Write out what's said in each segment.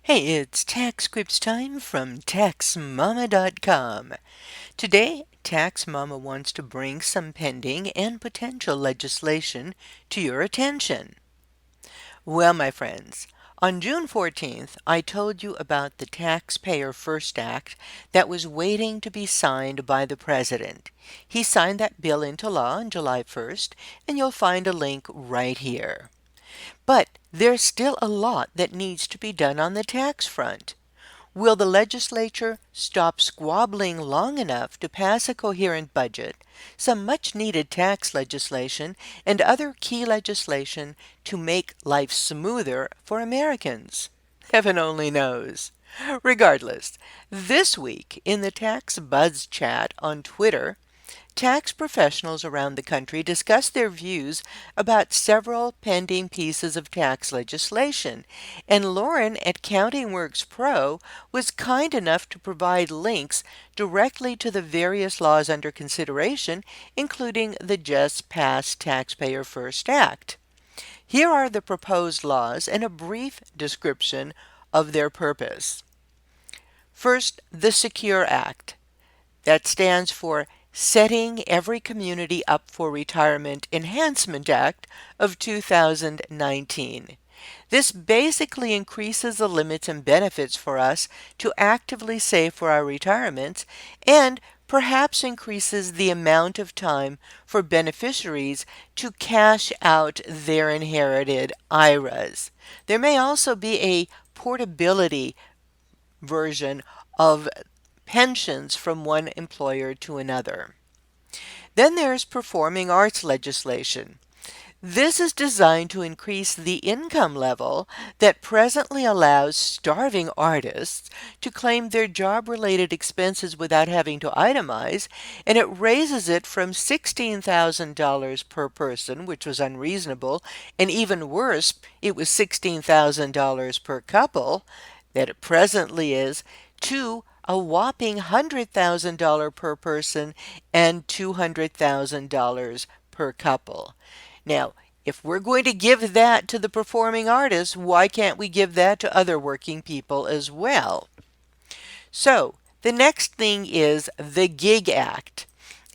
Hey, it's Tax Scripts time from TaxMama.com. Today, TaxMama wants to bring some pending and potential legislation to your attention. Well, my friends, on June 14th, I told you about the Taxpayer First Act that was waiting to be signed by the President. He signed that bill into law on July 1st, and you'll find a link right here. But there's still a lot that needs to be done on the tax front. Will the legislature stop squabbling long enough to pass a coherent budget, some much-needed tax legislation, and other key legislation to make life smoother for Americans? Heaven only knows. Regardless, this week in the Tax Buzz chat on Twitter, tax professionals around the country discussed their views about several pending pieces of tax legislation, and Lauren at Counting Works Pro was kind enough to provide links directly to the various laws under consideration, including the just passed Taxpayer First Act. Here are the proposed laws and a brief description of their purpose. First, the Secure Act. That stands for Setting Every Community Up for Retirement Enhancement Act of 2019. This basically increases the limits and benefits for us to actively save for our retirements and perhaps increases the amount of time for beneficiaries to cash out their inherited IRAs. There may also be a portability version of pensions from one employer to another. Then there's performing arts legislation. This is designed to increase the income level that presently allows starving artists to claim their job-related expenses without having to itemize, and it raises it from $16,000 per person, which was unreasonable, and even worse, it was $16,000 per couple, that it presently is, to a whopping $100,000 per person and $200,000 per couple. Now, if we're going to give that to the performing artists, why can't we give that to other working people as well? So, the next thing is the Gig Act.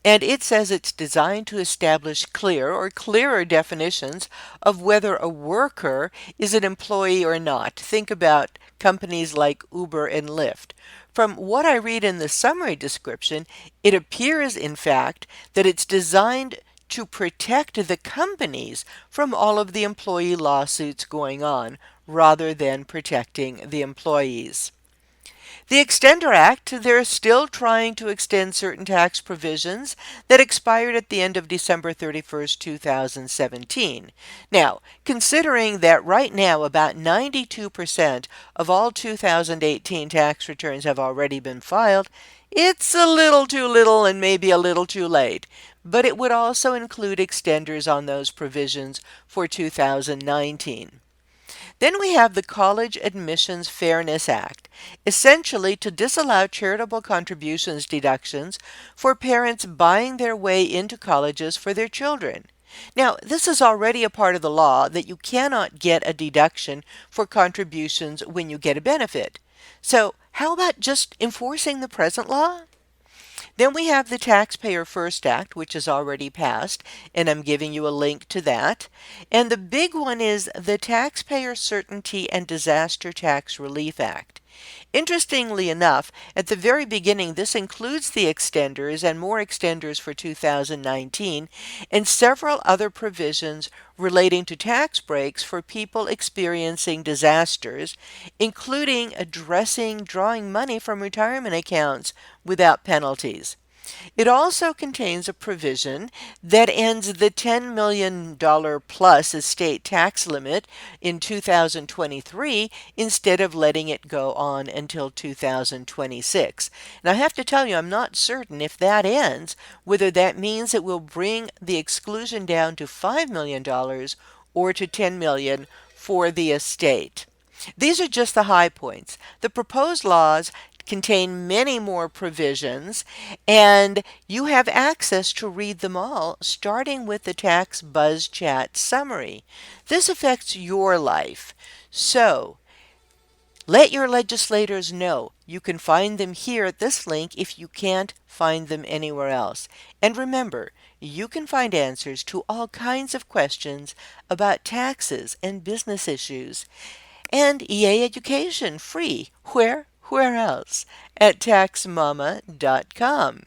And it says it's designed to establish clear or clearer definitions of whether a worker is an employee or not. Think about companies like Uber and Lyft. From what I read in the summary description, it appears, in fact, that it's designed to protect the companies from all of the employee lawsuits going on, rather than protecting the employees. The Extender Act, they're still trying to extend certain tax provisions that expired at the end of December 31st, 2017. Now, considering that right now about 92% of all 2018 tax returns have already been filed, it's a little too little and maybe a little too late. But it would also include extenders on those provisions for 2019. Then we have the College Admissions Fairness Act, essentially to disallow charitable contributions deductions for parents buying their way into colleges for their children. Now, this is already a part of the law that you cannot get a deduction for contributions when you get a benefit. So, how about just enforcing the present law? Then we have the Taxpayer First Act, which is already passed, and I'm giving you a link to that. And the big one is the Taxpayer Certainty and Disaster Tax Relief Act. Interestingly enough, at the very beginning, this includes the extenders and more extenders for 2019 and several other provisions relating to tax breaks for people experiencing disasters, including addressing drawing money from retirement accounts without penalties. It also contains a provision that ends the $10 million plus estate tax limit in 2023 instead of letting it go on until 2026. And I have to tell you, I'm not certain if that ends, whether that means it will bring the exclusion down to $5 million or to $10 million for the estate. These are just the high points. The proposed laws contain many more provisions, and you have access to read them all, starting with the Tax Buzz Chat summary. This affects your life. So, Let your legislators know you can find them here at this link if you can't find them anywhere else. And remember, you can find answers to all kinds of questions about taxes and business issues. And EA education free. Where else? At TaxMama.com.